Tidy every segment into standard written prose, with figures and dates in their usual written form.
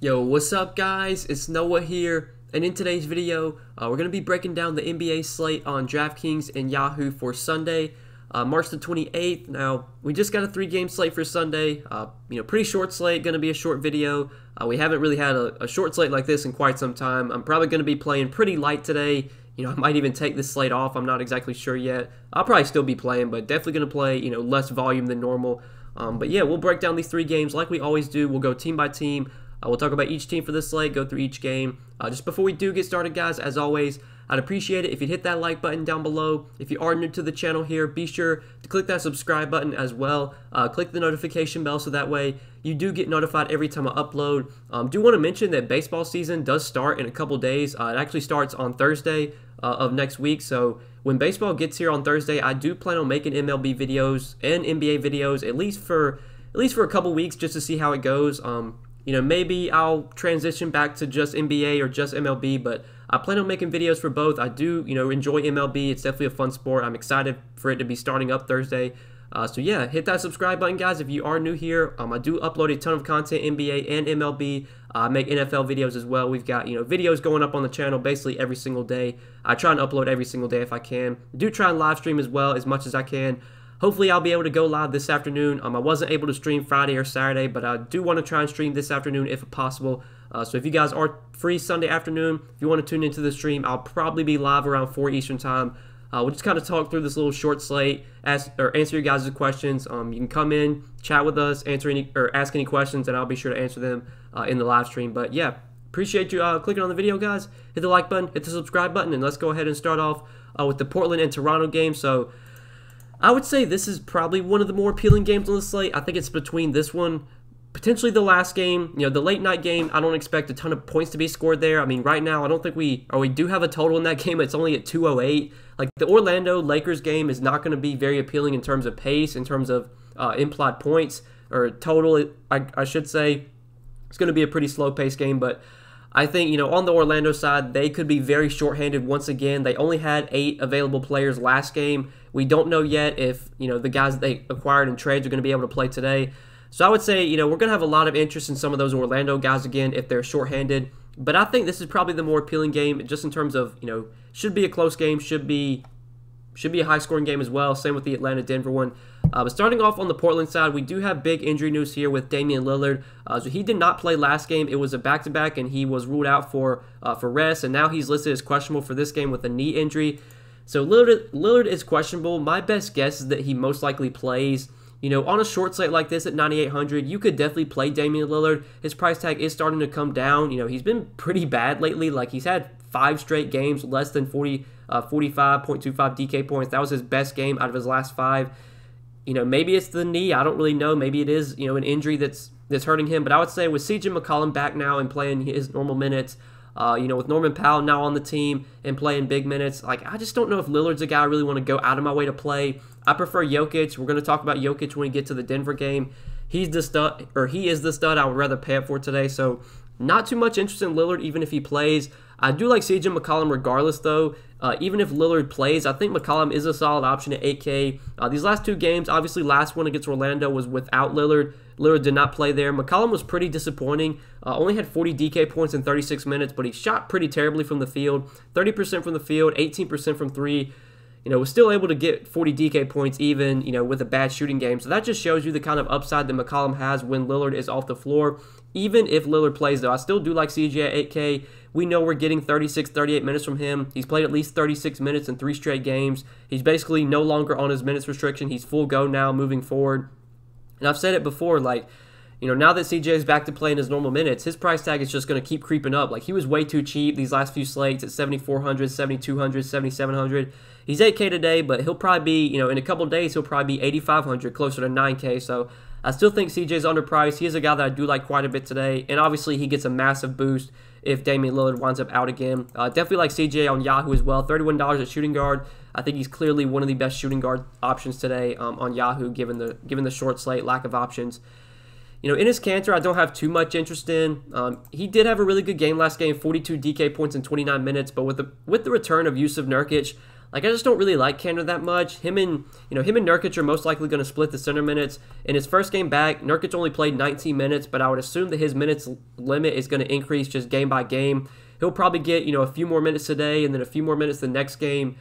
Yo, what's up guys? It's Noah here, and in today's video, we're going to be breaking down the NBA slate on Draftkings and Yahoo for Sunday, March the 28th. Now, we just got a 3-game slate for Sunday, pretty short slate, going to be a short video. We haven't really had a short slate like this in quite some time. I'm probably going to be playing pretty light today. I might even take this slate off. I'm not exactly sure yet. I'll probably still be playing, but definitely going to play, less volume than normal. But yeah, we'll break down these 3 games like we always do. We'll go team by team. We'll talk about each team for this slate, go through each game. Just before we do get started, guys, as always, I'd appreciate it if you'd hit that like button down below. If you are new to the channel here, be sure to click that subscribe button as well. Click the notification bell so that way you do get notified every time I upload. Do want to mention that baseball season does start in a couple days. It actually starts on Thursday of next week. So when baseball gets here on Thursday, I do plan on making MLB videos and NBA videos at least for a couple weeks just to see how it goes. Maybe I'll transition back to just NBA or just MLB, but I plan on making videos for both. I do, enjoy MLB. It's definitely a fun sport. I'm excited for it to be starting up Thursday. So yeah, hit that subscribe button, guys, if you are new here. I do upload a ton of content, NBA and MLB. I make NFL videos as well. We've got, videos going up on the channel basically every single day. I try and upload every single day if I can. Do try and live stream as well as much as I can. Hopefully, I'll be able to go live this afternoon. I wasn't able to stream Friday or Saturday, but I do want to try and stream this afternoon if possible. So if you guys are free Sunday afternoon, if you want to tune into the stream, I'll probably be live around 4 Eastern time. We'll just kind of talk through this little short slate, answer your guys' questions. You can come in, chat with us, ask any questions, and I'll be sure to answer them in the live stream. But yeah, appreciate you clicking on the video, guys. Hit the like button, hit the subscribe button, and let's go ahead and start off with the Portland and Toronto game. So I would say this is probably one of the more appealing games on the slate. I think it's between this one, potentially the last game, the late night game. I don't expect a ton of points to be scored there. I mean, right now, I don't think we do have a total in that game. It's only at 208. Like, the Orlando Lakers game is not going to be very appealing in terms of pace, in terms of implied points, or total, I should say. It's going to be a pretty slow-paced game, but I think, on the Orlando side, they could be very shorthanded once again. They only had 8 available players last game. We don't know yet if, the guys they acquired in trades are going to be able to play today. So I would say, we're going to have a lot of interest in some of those Orlando guys again if they're shorthanded. But I think this is probably the more appealing game just in terms of, should be a close game, should be a high-scoring game as well. Same with the Atlanta-Denver one. But starting off on the Portland side, we do have big injury news here with Damian Lillard. So he did not play last game. It was a back-to-back, and he was ruled out for rest. And now he's listed as questionable for this game with a knee injury. So Lillard is questionable. My best guess is that he most likely plays. On a short slate like this at 9,800, you could definitely play Damian Lillard. His price tag is starting to come down. He's been pretty bad lately. Like, he's had 5 straight games less than 45.25 DK points. That was his best game out of his last 5. Maybe it's the knee. I don't really know. Maybe it is, an injury that's hurting him. But I would say with CJ McCollum back now and playing his normal minutes, with Norman Powell now on the team and playing big minutes, like, I just don't know if Lillard's a guy I really want to go out of my way to play. I prefer Jokic. We're going to talk about Jokic when we get to the Denver game. He is the stud I would rather pay up for today. So not too much interest in Lillard even if he plays. I do like CJ McCollum regardless, though. Even if Lillard plays, I think McCollum is a solid option at 8K. These last 2 games, obviously last one against Orlando was without Lillard. Lillard did not play there. McCollum was pretty disappointing. Only had 40 DK points in 36 minutes, but he shot pretty terribly from the field. 30% from the field, 18% from 3. Was still able to get 40 DK points even, with a bad shooting game. So that just shows you the kind of upside that McCollum has when Lillard is off the floor. Even if Lillard plays, though, I still do like CJ at 8K. We know we're getting 36, 38 minutes from him. He's played at least 36 minutes in 3 straight games. He's basically no longer on his minutes restriction. He's full go now moving forward. And I've said it before, like, now that CJ is back to playing his normal minutes, his price tag is just going to keep creeping up. Like, he was way too cheap these last few slates at 7,400, 7,200, 7,700. He's 8K today, but he'll probably be, in a couple of days, he'll probably be 8,500, closer to 9K. So I still think CJ's underpriced. He is a guy that I do like quite a bit today. And obviously, he gets a massive boost if Damian Lillard winds up out again. Definitely like CJ on Yahoo as well. $31 at shooting guard. I think he's clearly one of the best shooting guard options today on Yahoo, given the short slate, lack of options. In his Cantor, I don't have too much interest in. He did have a really good game last game, 42 DK points in 29 minutes, but with the return of Yusuf Nurkic, Like, I just don't really like Kanter that much. Him and Nurkic are most likely going to split the center minutes. In his first game back, Nurkic only played 19 minutes, but I would assume that his minutes limit is going to increase just game by game. He'll probably get, a few more minutes today and then a few more minutes the next game.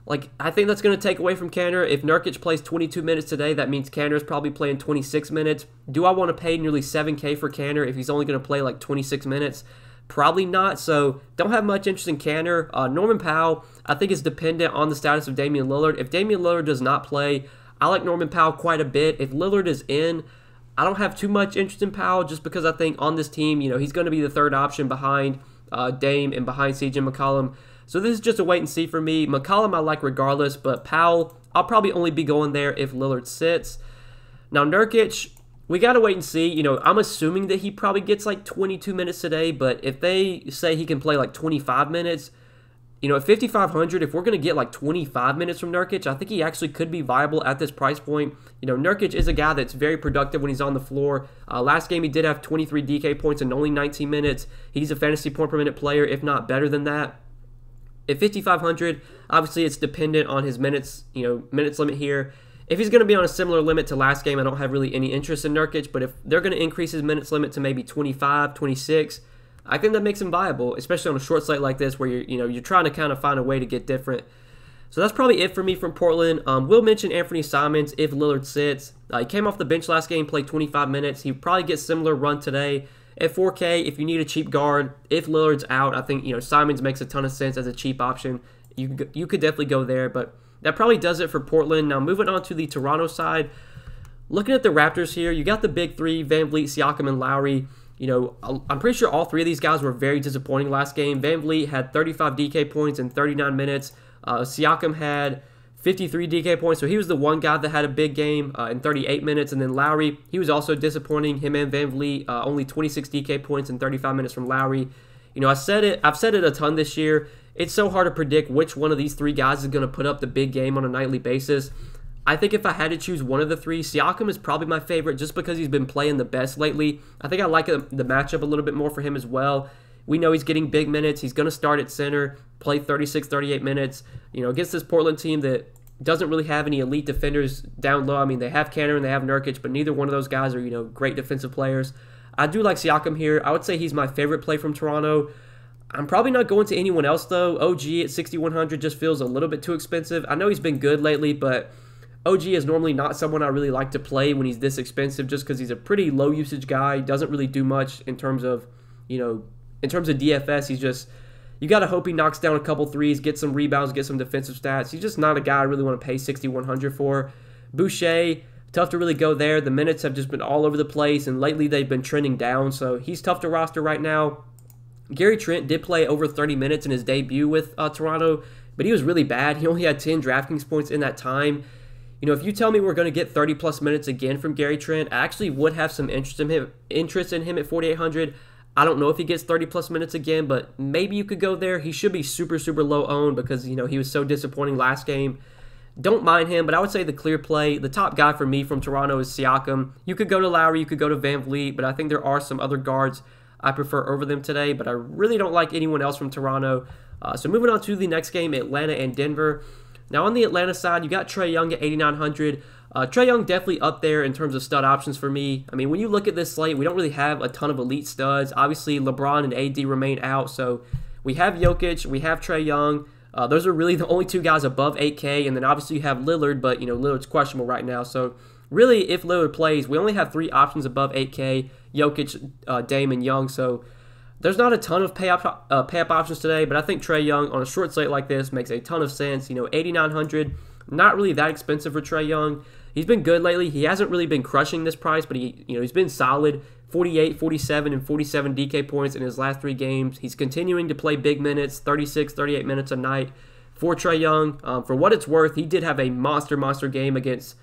Like, I think that's going to take away from Kanter. If Nurkic plays 22 minutes today, that means Kanter is probably playing 26 minutes. Do I want to pay nearly $7K for Kanter if he's only going to play like 26 minutes? Probably not, so don't have much interest in Kanter. Norman Powell, I think, is dependent on the status of Damian Lillard. If Damian Lillard does not play, I like Norman Powell quite a bit. If Lillard is in, I don't have too much interest in Powell just because I think on this team, he's going to be the third option behind Dame and behind CJ McCollum. So this is just a wait and see for me. McCollum I like regardless, but Powell, I'll probably only be going there if Lillard sits. Now Nurkic, we got to wait and see. I'm assuming that he probably gets like 22 minutes today, but if they say he can play like 25 minutes, at 5,500, if we're going to get like 25 minutes from Nurkic, I think he actually could be viable at this price point. Nurkic is a guy that's very productive when he's on the floor. Last game, he did have 23 DK points in only 19 minutes. He's a fantasy point per minute player, if not better than that. At 5,500, obviously it's dependent on his minutes limit here. If he's going to be on a similar limit to last game, I don't have really any interest in Nurkic, but if they're going to increase his minutes limit to maybe 25, 26, I think that makes him viable, especially on a short slate like this where you're trying to kind of find a way to get different. So that's probably it for me from Portland. We'll mention Anthony Simons if Lillard sits. He came off the bench last game, played 25 minutes. He probably gets similar run today. At 4K, if you need a cheap guard, if Lillard's out, I think Simons makes a ton of sense as a cheap option. You could definitely go there, but that probably does it for Portland. Now moving on to the Toronto side, looking at the Raptors here, you got the big three, VanVleet, Siakam, and Lowry. I'm pretty sure all three of these guys were very disappointing last game. VanVleet had 35 DK points in 39 minutes. Siakam had 53 DK points, so he was the one guy that had a big game in 38 minutes. And then Lowry, he was also disappointing. Him and VanVleet, only 26 DK points in 35 minutes from Lowry. I've said it a ton this year. It's so hard to predict which one of these three guys is going to put up the big game on a nightly basis. I think if I had to choose one of the three, Siakam is probably my favorite just because he's been playing the best lately. I think I like the matchup a little bit more for him as well. We know he's getting big minutes. He's going to start at center, play 36, 38 minutes. Against this Portland team that doesn't really have any elite defenders down low. I mean, they have Kanter and they have Nurkic, but neither one of those guys are, great defensive players. I do like Siakam here. I would say he's my favorite play from Toronto. I'm probably not going to anyone else, though. OG at 6,100 just feels a little bit too expensive. I know he's been good lately, but OG is normally not someone I really like to play when he's this expensive just because he's a pretty low usage guy. He doesn't really do much in terms of, DFS. He's just, you got to hope he knocks down a couple threes, get some rebounds, get some defensive stats. He's just not a guy I really want to pay 6,100 for. Boucher, tough to really go there. The minutes have just been all over the place, and lately they've been trending down, so he's tough to roster right now. Gary Trent did play over 30 minutes in his debut with Toronto, but he was really bad. He only had 10 DraftKings points in that time. If you tell me we're going to get 30-plus minutes again from Gary Trent, I actually would have some interest in him at 4,800. I don't know if he gets 30-plus minutes again, but maybe you could go there. He should be super, super low owned because, he was so disappointing last game. Don't mind him, but I would say the clear play, the top guy for me from Toronto is Siakam. You could go to Lowry, you could go to VanVleet, but I think there are some other guards I prefer over them today, but I really don't like anyone else from Toronto. So moving on to the next game, Atlanta and Denver. Now on the Atlanta side, you got Trae Young at 8,900. Trae Young definitely up there in terms of stud options for me. I mean, when you look at this slate, we don't really have a ton of elite studs. Obviously, LeBron and AD remain out, so we have Jokic, we have Trae Young. Those are really the only two guys above 8K, and then obviously you have Lillard, but Lillard's questionable right now. So really, if Lillard plays, we only have three options above 8K: Jokic, Dame, and Young. So there's not a ton of pay up options today, but I think Trae Young on a short slate like this makes a ton of sense. 8,900, not really that expensive for Trae Young. He's been good lately. He hasn't really been crushing this price, but he's been solid. 48, 47, and 47 DK points in his last three games. He's continuing to play big minutes, 36, 38 minutes a night for Trae Young. For what it's worth, he did have a monster game against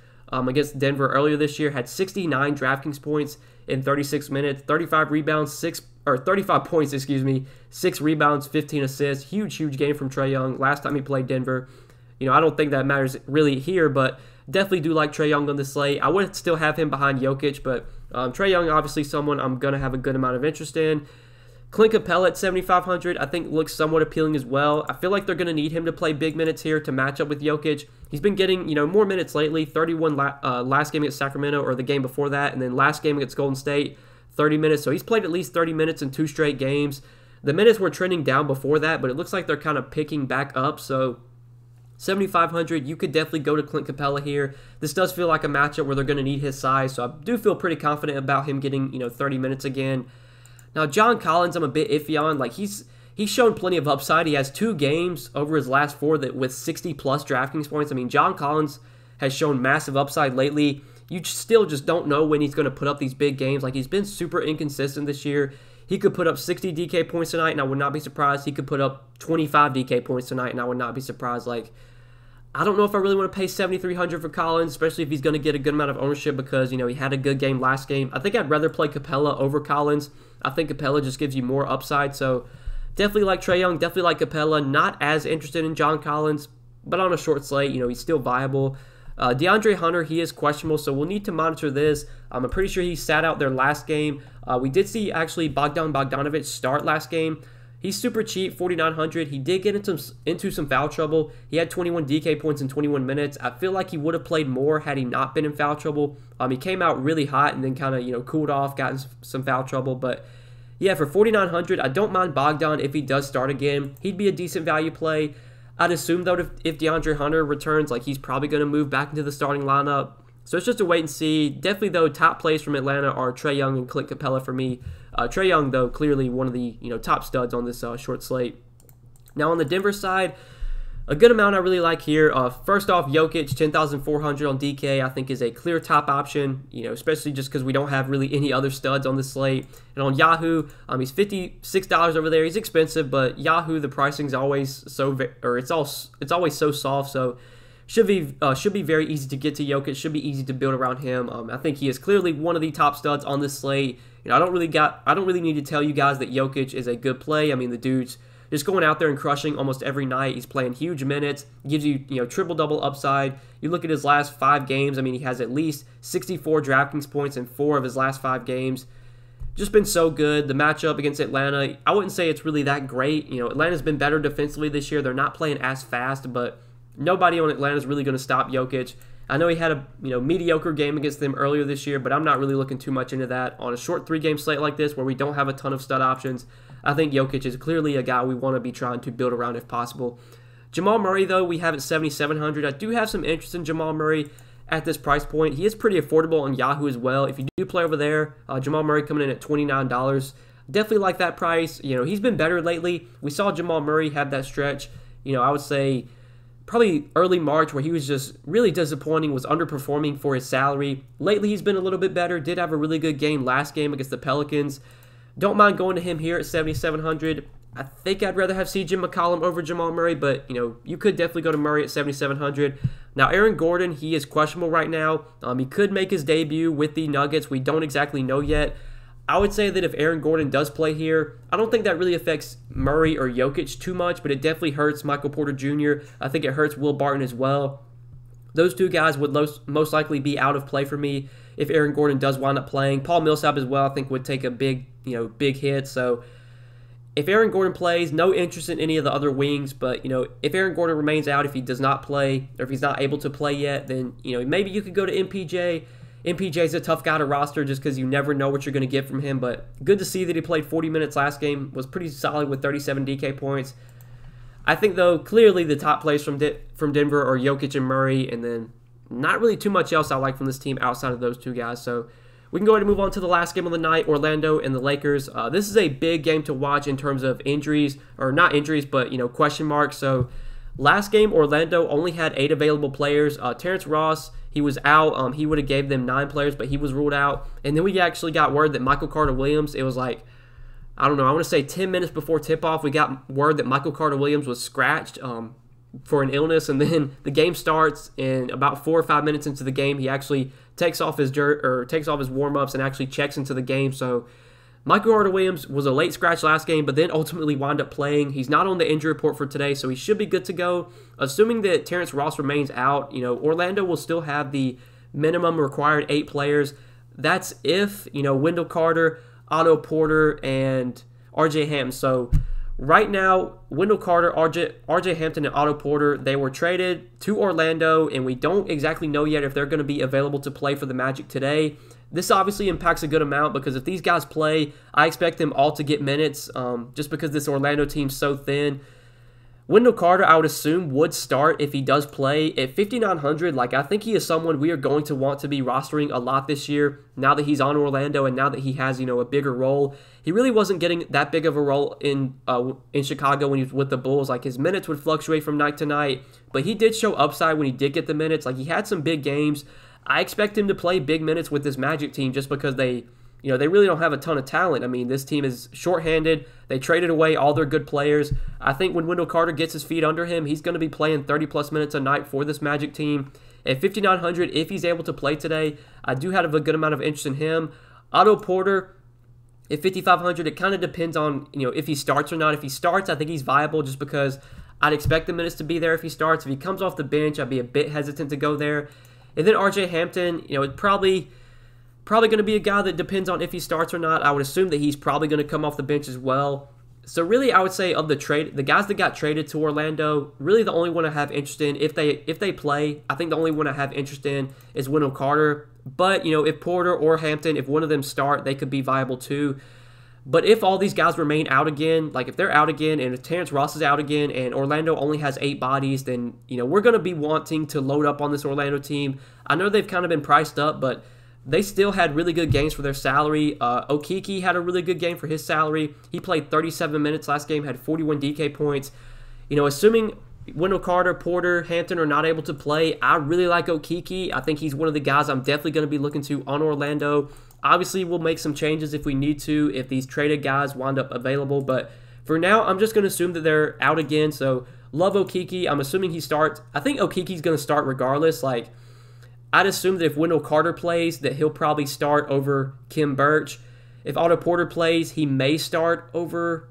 Denver earlier this year. Had 69 DraftKings points in 36 minutes, 35 rebounds, 35 points, 6 rebounds, 15 assists. Huge game from Trae Young last time he played Denver. I don't think that matters really here, but definitely do like Trae Young on this slate. I would still have him behind Jokic, but Trae Young, obviously someone I'm going to have a good amount of interest in. Clint Capella at 7,500 I think looks somewhat appealing as well. I feel like they're going to need him to play big minutes here to match up with Jokic. He's been getting, more minutes lately. 31 last game against Sacramento, or the game before that, and then last game against Golden State, 30 minutes. So he's played at least 30 minutes in 2 straight games. The minutes were trending down before that, but it looks like they're kind of picking back up. So 7,500, you could definitely go to Clint Capella here. This does feel like a matchup where they're going to need his size, so I do feel pretty confident about him getting, 30 minutes again. Now, John Collins, I'm a bit iffy on. Like, he's shown plenty of upside. He has 2 games over his last 4 that with 60-plus DraftKings points. I mean, John Collins has shown massive upside lately. You still just don't know when he's going to put up these big games. Like, he's been super inconsistent this year. He could put up 60 DK points tonight, and I would not be surprised. He could put up 25 DK points tonight, and I would not be surprised. Like, I don't know if I really want to pay $7,300 for Collins, especially if he's going to get a good amount of ownership because, he had a good game last game. I think I'd rather play Capella over Collins. I think Capella just gives you more upside, so definitely like Trae Young, definitely like Capella. Not as interested in John Collins, but on a short slate, he's still viable. Deandre Hunter, he is questionable, so we'll need to monitor this. I'm pretty sure he sat out their last game. We did see, actually, Bogdanovic start last game. He's super cheap, 4,900. He did get into some foul trouble. He had 21 DK points in 21 minutes. I feel like he would have played more had he not been in foul trouble. He came out really hot and then kind of, cooled off, got in some foul trouble. But, yeah, for 4,900, I don't mind Bogdan if he does start again. He'd be a decent value play. I'd assume, though, if DeAndre Hunter returns, like, he's probably going to move back into the starting lineup. So it's just a wait and see. Definitely, though, top plays from Atlanta are Trae Young and Clint Capella for me. Trae Young, though, clearly one of the top studs on this short slate. Now, on the Denver side, a good amount I really like here. First off, Jokic, 10,400 on DK, I think is a clear top option, especially just because we don't have really any other studs on this slate. And on Yahoo, he's $56 over there. He's expensive, but Yahoo, the pricing's always it's always so soft, so should be very easy to get to Jokic. Should be easy to build around him. I think he is clearly one of the top studs on this slate. I don't really need to tell you guys that Jokic is a good play. I mean, the dude's just going out there and crushing almost every night. He's playing huge minutes. Gives you triple-double upside. You look at his last 5 games. I mean, he has at least 64 DraftKings points in 4 of his last 5 games. Just been so good. The matchup against Atlanta, I wouldn't say it's really that great. Atlanta's been better defensively this year. They're not playing as fast, but nobody on Atlanta is really going to stop Jokic. I know he had a mediocre game against them earlier this year, but I'm not really looking too much into that. On a short 3-game slate like this where we don't have a ton of stud options, I think Jokic is clearly a guy we want to be trying to build around if possible. Jamal Murray, though, we have at 7,700. I do have some interest in Jamal Murray at this price point. He is pretty affordable on Yahoo as well. If you do play over there, Jamal Murray coming in at $29. Definitely like that price. He's been better lately. We saw Jamal Murray have that stretch, I would say, probably early March where he was just really disappointing, was underperforming for his salary. Lately, he's been a little bit better. Did have a really good game last game against the Pelicans. Don't mind going to him here at 7,700. I think I'd rather have CJ McCollum over Jamal Murray, but, you could definitely go to Murray at 7,700. Now, Aaron Gordon, he is questionable right now. He could make his debut with the Nuggets. We don't exactly know yet. I would say that if Aaron Gordon does play here, I don't think that really affects Murray or Jokic too much, but it definitely hurts Michael Porter Jr. I think it hurts Will Barton as well. Those 2 guys would most likely be out of play for me if Aaron Gordon does wind up playing. Paul Millsap as well, I think, would take a big hit. So if Aaron Gordon plays, no interest in any of the other wings, but, if Aaron Gordon remains out, if he does not play, or if he's not able to play yet, then, maybe you could go to MPJ. MPJ's a tough guy to roster just because you never know what you're going to get from him, but good to see that he played 40 minutes last game, was pretty solid with 37 DK points. I think, though, clearly the top plays from Denver are Jokic and Murray, and then not really too much else I like from this team outside of those 2 guys. So we can go ahead and move on to the last game of the night, Orlando and the Lakers. This is a big game to watch in terms of injuries, or not injuries, but, question marks. So last game, Orlando only had 8 available players. Terrence Ross, he was out. He would have gave them 9 players, but he was ruled out. And then we actually got word that Michael Carter-Williams, it was like, I don't know, I want to say 10 minutes before tip-off, we got word that Michael Carter-Williams was scratched for an illness. And then the game starts, and about 4 or 5 minutes into the game, he actually takes off his warm-ups and actually checks into the game. So Michael Carter-Williams was a late scratch last game, but then ultimately wound up playing. He's not on the injury report for today, so he should be good to go. Assuming that Terrence Ross remains out, Orlando will still have the minimum required 8 players. That's if, Wendell Carter, Otto Porter, and R.J. Hampton. So right now, Wendell Carter, R.J. Hampton, and Otto Porter, they were traded to Orlando, and we don't exactly know yet if they're going to be available to play for the Magic today. This obviously impacts a good amount because if these guys play, I expect them all to get minutes just because this Orlando team's so thin. Wendell Carter, I would assume, would start if he does play. At 5,900, like, I think he is someone we are going to want to be rostering a lot this year now that he's on Orlando and now that he has, a bigger role. He really wasn't getting that big of a role in Chicago when he was with the Bulls. Like, his minutes would fluctuate from night to night, but he did show upside when he did get the minutes. Like, he had some big games. I expect him to play big minutes with this Magic team just because they really don't have a ton of talent. I mean, this team is shorthanded. They traded away all their good players. I think when Wendell Carter gets his feet under him, he's going to be playing 30-plus minutes a night for this Magic team. At 5,900, if he's able to play today, I do have a good amount of interest in him. Otto Porter, at 5,500, it kind of depends on if he starts or not. If he starts, I think he's viable just because I'd expect the minutes to be there if he starts. If he comes off the bench, I'd be a bit hesitant to go there. And then R.J. Hampton, it's probably going to be a guy that depends on if he starts or not. I would assume that he's probably going to come off the bench as well. So really, I would say of the guys that got traded to Orlando, really the only one I have interest in, if they play, I think the only one I have interest in is Wendell Carter. But, if Porter or Hampton, if one of them start, they could be viable too. But if all these guys remain out again, like if they're out again and if Terrence Ross is out again and Orlando only has 8 bodies, then, we're going to be wanting to load up on this Orlando team. I know they've kind of been priced up, but they still had really good games for their salary. Okeke had a really good game for his salary. He played 37 minutes last game, had 41 DK points. Assuming Wendell Carter, Porter, Hampton are not able to play, I really like Okeke. I think he's one of the guys I'm definitely going to be looking to on Orlando. Obviously, we'll make some changes if we need to, if these traded guys wind up available. But for now, I'm just going to assume that they're out again. So, love Okeke. I'm assuming he starts. I think Okeke's going to start regardless. Like, I'd assume that if Wendell Carter plays, that he'll probably start over Kim Birch. If Otto Porter plays, he may start over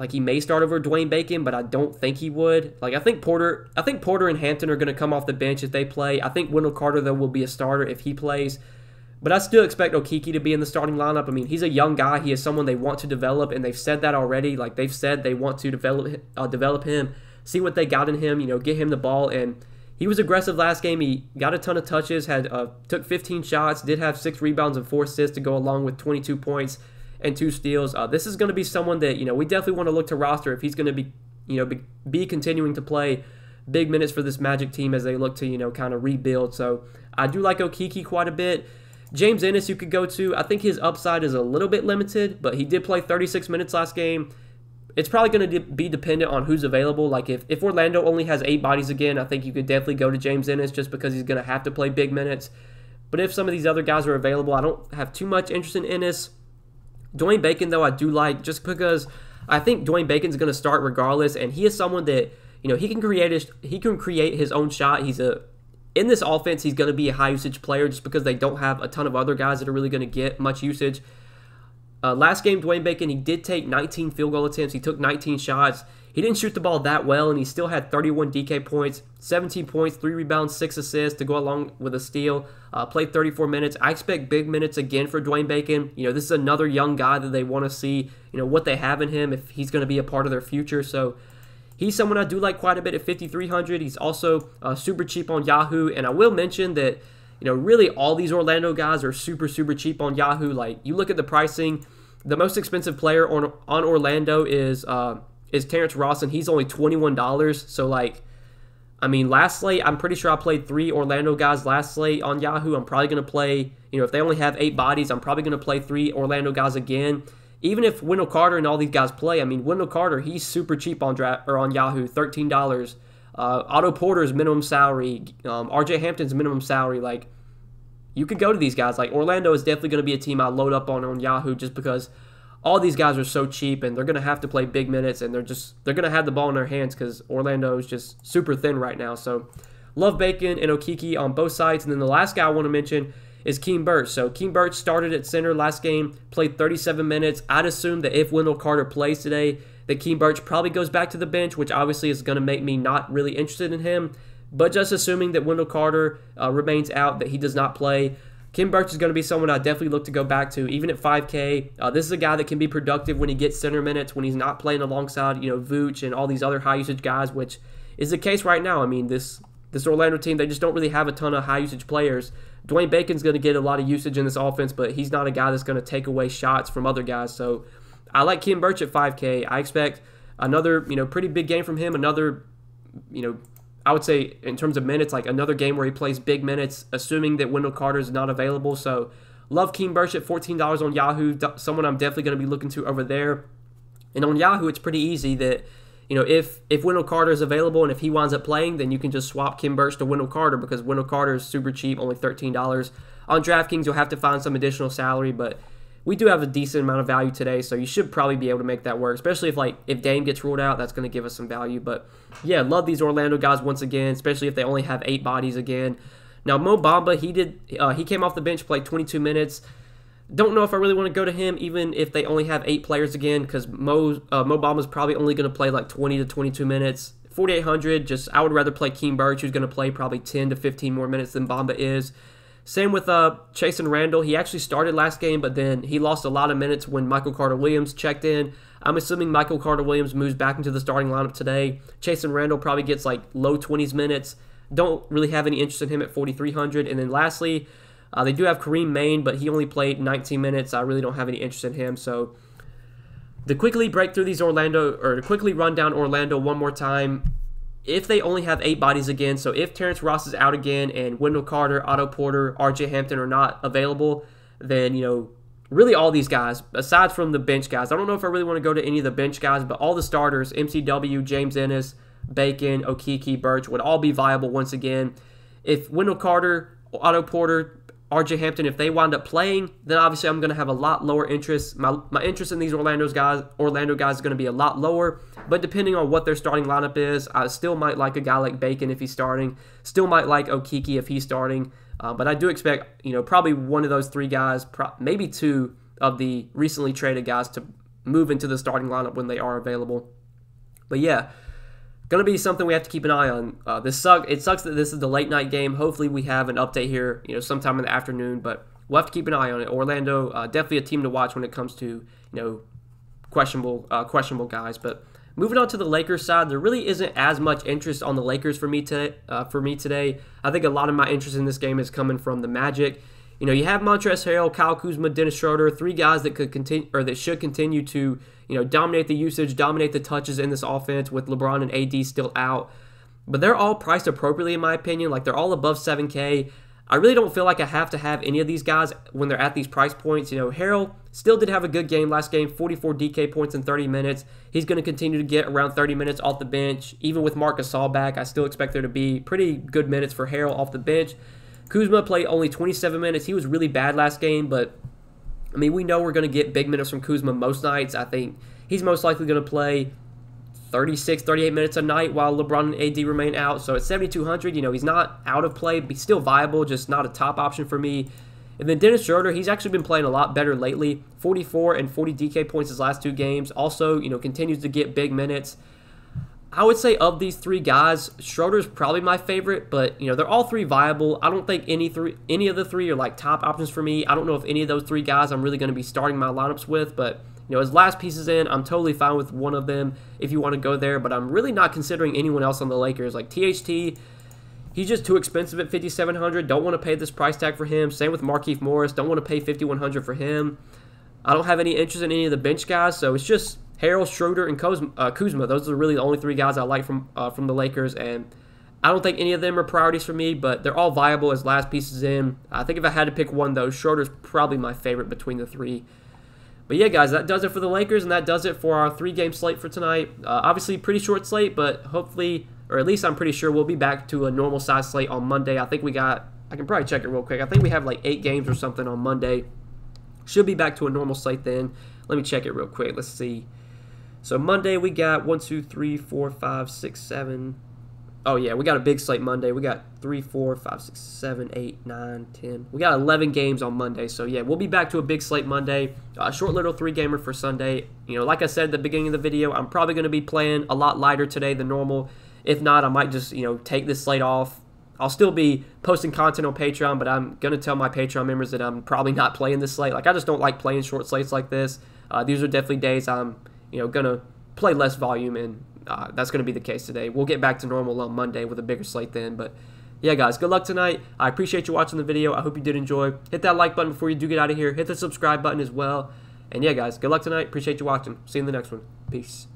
Dwayne Bacon, but I don't think he would. Like, I think Porter and Hampton are going to come off the bench if they play. I think Wendell Carter, though, will be a starter if he plays. But I still expect Okeke to be in the starting lineup. I mean, he's a young guy. He is someone they want to develop, and they've said that already. Like, they've said they want to develop him, see what they got in him, get him the ball. And he was aggressive last game. He got a ton of touches, took 15 shots, did have 6 rebounds and 4 assists to go along with 22 points and 2 steals. This is going to be someone that, we definitely want to look to roster if he's going to be continuing to play big minutes for this Magic team as they look to, kind of rebuild. So I do like Okeke quite a bit. James Ennis you could go to. I think his upside is a little bit limited, but he did play 36 minutes last game. It's probably going to be dependent on who's available. Like if Orlando only has 8 bodies again, I think you could definitely go to James Ennis just because he's going to have to play big minutes. But if some of these other guys are available, I don't have too much interest in Ennis. Dwayne Bacon, though, I do like just because I think Dwayne Bacon's going to start regardless, and he is someone that, he can create his own shot. In this offense, he's going to be a high-usage player just because they don't have a ton of other guys that are really going to get much usage. Last game, Dwayne Bacon, he did take 19 field goal attempts. He took 19 shots. He didn't shoot the ball that well, and he still had 31 DK points, 17 points, 3 rebounds, 6 assists to go along with a steal. Played 34 minutes. I expect big minutes again for Dwayne Bacon. This is another young guy that they want to see, what they have in him if he's going to be a part of their future. So he's someone I do like quite a bit at 5,300. He's also super cheap on Yahoo. And I will mention that, really all these Orlando guys are super, super cheap on Yahoo. Like, you look at the pricing, the most expensive player on Orlando is Terrence Ross, and he's only $21. So, like, I mean, last slate, I'm pretty sure I played 3 Orlando guys last slate on Yahoo. I'm probably going to play, if they only have 8 bodies, I'm probably going to play 3 Orlando guys again. Even if Wendell Carter and all these guys play, I mean, Wendell Carter, he's super cheap on Yahoo, $13. Otto Porter's minimum salary, R.J. Hampton's minimum salary, like, you could go to these guys. Like, Orlando is definitely going to be a team I load up on Yahoo just because all these guys are so cheap and they're going to have to play big minutes and they're going to have the ball in their hands because Orlando is just super thin right now. So, love Bacon and Okeke on both sides. And then the last guy I want to mention is Kim Birch. So Kim Birch started at center last game, played 37 minutes. I'd assume that if Wendell Carter plays today, that Kim Birch probably goes back to the bench, which obviously is going to make me not really interested in him. But just assuming that Wendell Carter remains out, that he does not play, Kim Birch is going to be someone I definitely look to go back to, even at 5K. This is a guy that can be productive when he gets center minutes, when he's not playing alongside, Vooch and all these other high-usage guys, which is the case right now. I mean, this Orlando team, they just don't really have a ton of high-usage players. Dwayne Bacon's going to get a lot of usage in this offense, but he's not a guy that's going to take away shots from other guys. So I like Kim Birch at 5K. I expect another, pretty big game from him, another, I would say in terms of minutes, like another game where he plays big minutes, assuming that Wendell Carter is not available. So love Kim Birch at $14 on Yahoo, someone I'm definitely going to be looking to over there. And on Yahoo, it's pretty easy that, if Wendell Carter is available and if he winds up playing, then you can just swap Kim Birch to Wendell Carter because Wendell Carter is super cheap, only $13. On DraftKings, you'll have to find some additional salary, but we do have a decent amount of value today, so you should probably be able to make that work, especially if Dame gets ruled out. That's going to give us some value. But, yeah, love these Orlando guys once again, especially if they only have 8 bodies again. Now, Mo Bamba, he came off the bench, played 22 minutes. Don't know if I really want to go to him, even if they only have 8 players again, because Mo Bamba's probably only going to play like 20 to 22 minutes. 4,800, I would rather play Kim Birch, who's going to play probably 10 to 15 more minutes than Bamba is. Same with Chasen Randall. He actually started last game, but then he lost a lot of minutes when Michael Carter-Williams checked in. I'm assuming Michael Carter-Williams moves back into the starting lineup today. Chasen Randall probably gets like low 20s minutes. Don't really have any interest in him at 4,300. And then lastly, they do have Kareem Maine, but he only played 19 minutes. I really don't have any interest in him. So to quickly break through these to quickly run down Orlando one more time, if they only have 8 bodies again, so if Terrence Ross is out again and Wendell Carter, Otto Porter, RJ Hampton are not available, then, really all these guys, aside from the bench guys, I don't know if I really want to go to any of the bench guys, but all the starters, MCW, James Ennis, Bacon, Okeke, Birch, would all be viable once again. If Wendell Carter, Otto Porter, RJ Hampton, if they wind up playing, then obviously I'm going to have a lot lower interest. My interest in these Orlando guys is going to be a lot lower. But depending on what their starting lineup is, I still might like a guy like Bacon if he's starting. Still might like Okeke if he's starting. But I do expect, probably one of those 3 guys, maybe 2 of the recently traded guys to move into the starting lineup when they are available. But yeah, going to be something we have to keep an eye on. It sucks that this is the late night game. Hopefully we have an update here, sometime in the afternoon, but we'll have to keep an eye on it. Orlando, definitely a team to watch when it comes to, questionable guys. But moving on to the Lakers side, there really isn't as much interest on the Lakers for me today. I think a lot of my interest in this game is coming from the Magic. You have Montrezl Harrell, Kyle Kuzma, Dennis Schroeder, 3 guys that could continue or that should continue to dominate the usage, dominate the touches in this offense with LeBron and AD still out. But they're all priced appropriately in my opinion. Like they're all above 7K. I really don't feel like I have to have any of these guys when they're at these price points. Harrell still did have a good game last game, 44 DK points in 30 minutes. He's going to continue to get around 30 minutes off the bench. Even with Marc Gasol back, I still expect there to be pretty good minutes for Harrell off the bench. Kuzma played only 27 minutes. He was really bad last game, but I mean, we know we're going to get big minutes from Kuzma most nights. I think he's most likely going to play 36, 38 minutes a night while LeBron and AD remain out. So at 7,200, he's not out of play, but he's still viable, just not a top option for me. And then Dennis Schroeder, he's actually been playing a lot better lately. 44 and 40 DK points his last 2 games. Also, continues to get big minutes. I would say of these 3 guys, Schroeder's probably my favorite, but they're all 3 viable. I don't think any of the 3 are like top options for me. I don't know if any of those 3 guys I'm really going to be starting my lineups with, but as last pieces in, I'm totally fine with one of them if you want to go there, but I'm really not considering anyone else on the Lakers. Like THT, he's just too expensive at $5,700. Don't want to pay this price tag for him. Same with Markieff Morris. Don't want to pay $5,100 for him. I don't have any interest in any of the bench guys, so it's just Harrell, Schroeder, and Kuzma. Those are really the only 3 guys I like from the Lakers, and I don't think any of them are priorities for me, but they're all viable as last pieces in. I think if I had to pick one, though, Schroeder's probably my favorite between the 3. But yeah, guys, that does it for the Lakers, and that does it for our 3-game slate for tonight. Obviously, pretty short slate, but hopefully, or at least I'm pretty sure we'll be back to a normal size slate on Monday. I think I can probably check it real quick. I think we have like 8 games or something on Monday. Should be back to a normal slate then. Let me check it real quick. Let's see. So Monday we got 1, 2, 3, 4, 5, 6, 7. Oh yeah, we got a big slate Monday. We got 3, 4, 5, 6, 7, 8, 9, 10. We got 11 games on Monday. So yeah, we'll be back to a big slate Monday. Short little 3-gamer for Sunday. Like I said at the beginning of the video, I'm probably going to be playing a lot lighter today than normal. If not, I might just take this slate off I'll still be posting content on Patreon, but I'm going to tell my Patreon members that I'm probably not playing this slate. Like, I just don't like playing short slates like this. These are definitely days I'm, going to play less volume, and that's going to be the case today. We'll get back to normal on Monday with a bigger slate then. But, yeah, guys, good luck tonight. I appreciate you watching the video. I hope you did enjoy. Hit that like button before you do get out of here. Hit the subscribe button as well. And, yeah, guys, good luck tonight. Appreciate you watching. See you in the next one. Peace.